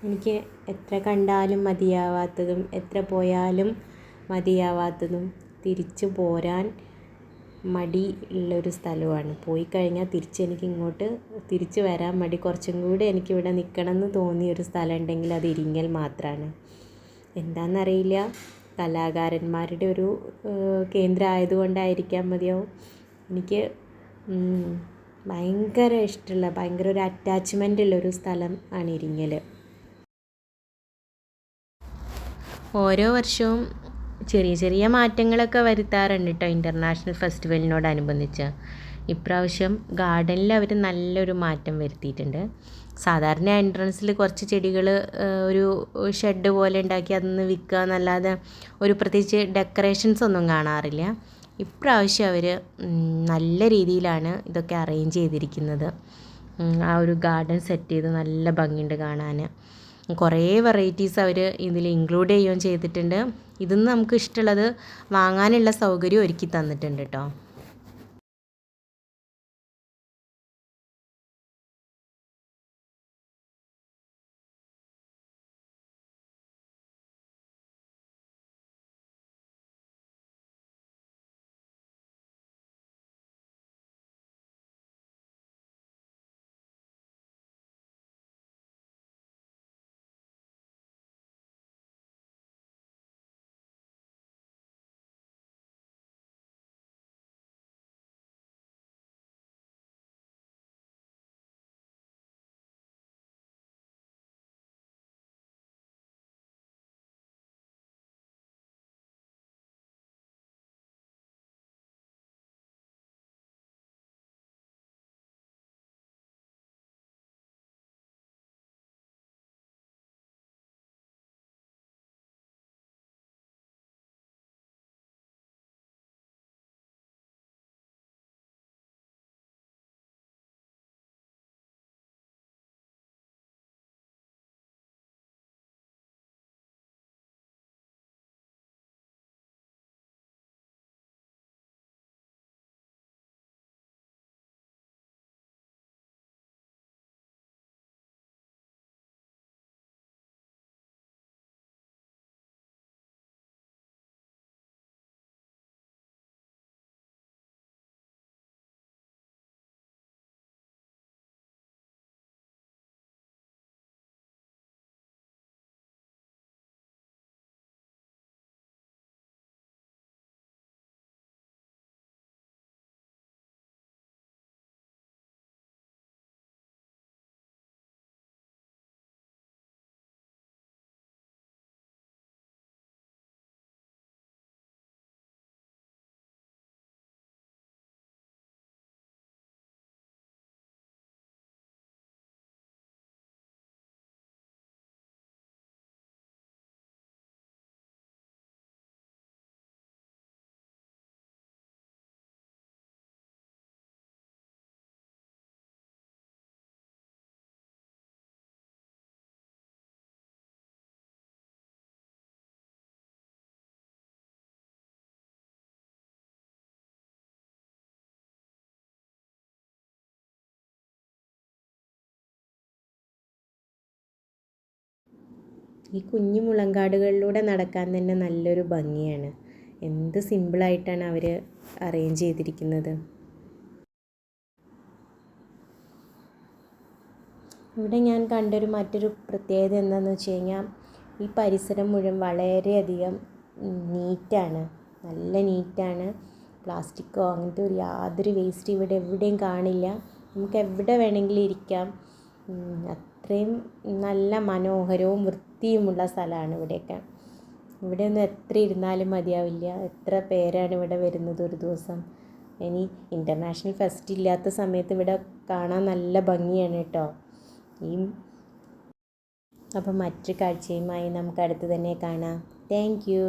എനിക്ക് എത്ര കണ്ടാലും മതിയാവാത്തതും എത്ര പോയാലും മതിയാവാത്തതും തിരിച്ചു പോരാൻ മടി ഉള്ളൊരു സ്ഥലമാണ്. പോയി കഴിഞ്ഞാൽ എനിക്കിങ്ങോട്ട് തിരിച്ചു വരാൻ മടി. കുറച്ചും കൂടി എനിക്കിവിടെ നിൽക്കണം എന്ന് തോന്നിയൊരു സ്ഥലം ഉണ്ടെങ്കിൽ അത് ഇരിങ്ങൽ മാത്രമാണ്. എന്താണെന്നറിയില്ല, കലാകാരന്മാരുടെ ഒരു കേന്ദ്രം ആയതുകൊണ്ടായിരിക്കാം മതിയാവും, എനിക്ക് ഭയങ്കര ഇഷ്ടമുള്ള, ഭയങ്കര ഒരു അറ്റാച്ച്മെൻ്റ് ഉള്ളൊരു സ്ഥലം ആണ് ഇരിങ്ങൽ. ഓരോ വർഷവും ചെറിയ ചെറിയ മാറ്റങ്ങളൊക്കെ വരുത്താറുണ്ട് കേട്ടോ ഇൻ്റർനാഷണൽ ഫെസ്റ്റിവലിനോടനുബന്ധിച്ച്. ഇപ്രാവശ്യം ഗാർഡനിൽ അവർ നല്ലൊരു മാറ്റം വരുത്തിയിട്ടുണ്ട്. സാധാരണ എൻട്രൻസിൽ കുറച്ച് ചെടികൾ ഒരു ഷെഡ് പോലെ ഉണ്ടാക്കി അതൊന്ന് വിൽക്കുക എന്നല്ലാതെ ഒരു പ്രത്യേകിച്ച് ഡെക്കറേഷൻസ് ഒന്നും കാണാറില്ല. ഇപ്രാവശ്യം അവർ നല്ല രീതിയിലാണ് ഇതൊക്കെ അറേഞ്ച് ചെയ്തിരിക്കുന്നത്. ആ ഒരു ഗാർഡൻ സെറ്റ് ചെയ്ത് നല്ല ഭംഗിയുണ്ട് കാണാൻ. കുറേ വെറൈറ്റീസ് അവർ ഇതിൽ ഇൻക്ലൂഡ് ചെയ്യുകയും ചെയ്തിട്ടുണ്ട്. ഇതിൽ നിന്ന് നമുക്ക് ഇഷ്ടമുള്ളത് വാങ്ങാനുള്ള സൗകര്യം ഒരുക്കി തന്നിട്ടുണ്ട് കേട്ടോ. ഈ കുഞ്ഞു മുളങ്കാടുകളിലൂടെ നടക്കാൻ തന്നെ നല്ലൊരു ഭംഗിയാണ്. എന്ത് സിമ്പിളായിട്ടാണ് അവർ അറേഞ്ച് ചെയ്തിരിക്കുന്നത്. ഇവിടെ ഞാൻ കണ്ടൊരു മറ്റൊരു പ്രത്യേകത എന്താണെന്ന് വെച്ച് കഴിഞ്ഞാൽ, ഈ പരിസരം മുഴുവൻ വളരെയധികം നീറ്റാണ്, നല്ല നീറ്റാണ്. പ്ലാസ്റ്റിക്കോ അങ്ങനത്തെ ഒരു യാതൊരു വേസ്റ്റ് ഇവിടെ എവിടെയും കാണില്ല. നമുക്ക് എവിടെ വേണമെങ്കിലും ഇരിക്കാം. അത്രയും നല്ല മനോഹരവും വൃത്തിയുമുള്ള സ്ഥലമാണ് ഇവിടെയൊക്കെ. ഇവിടെയൊന്നും എത്ര ഇരുന്നാലും മതിയാവില്ല. എത്ര പേരാണ് ഇവിടെ വരുന്നത് ഒരു ദിവസം. ഇനി ഇൻ്റർനാഷണൽ ഫെസ്റ്റ് ഇല്ലാത്ത സമയത്ത് ഇവിടെ കാണാൻ നല്ല ഭംഗിയാണ് കേട്ടോ. അപ്പം മറ്റൊരു കാഴ്ചയുമായി നമുക്ക് അടുത്ത് തന്നെ കാണാം. Thank you.